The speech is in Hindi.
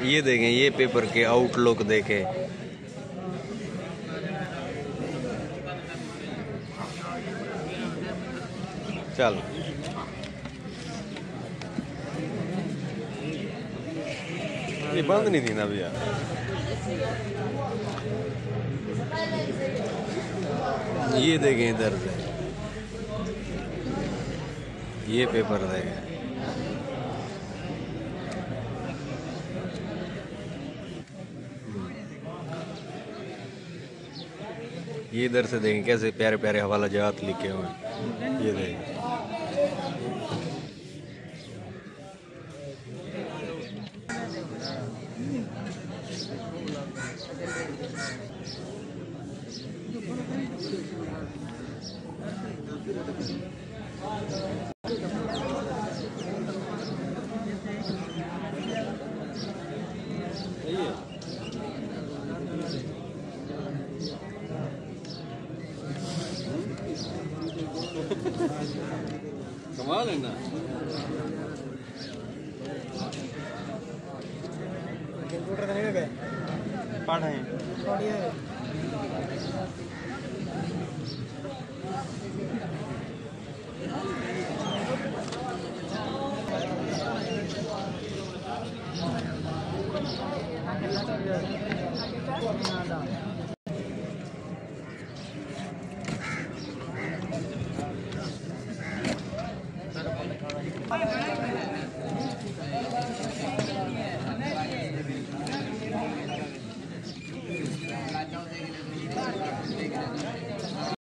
ये देखें, ये पेपर के आउटलुक देखें। चल ये बंद नहीं थी ना भैया। ये देखें इधर से, ये पेपर देखें। ये इधर से देखें कैसे प्यारे प्यारे हवाला जहात लिखे हुए हैं। ये देखें, कमाल है ना। कंप्यूटर नहीं गए पढ़ है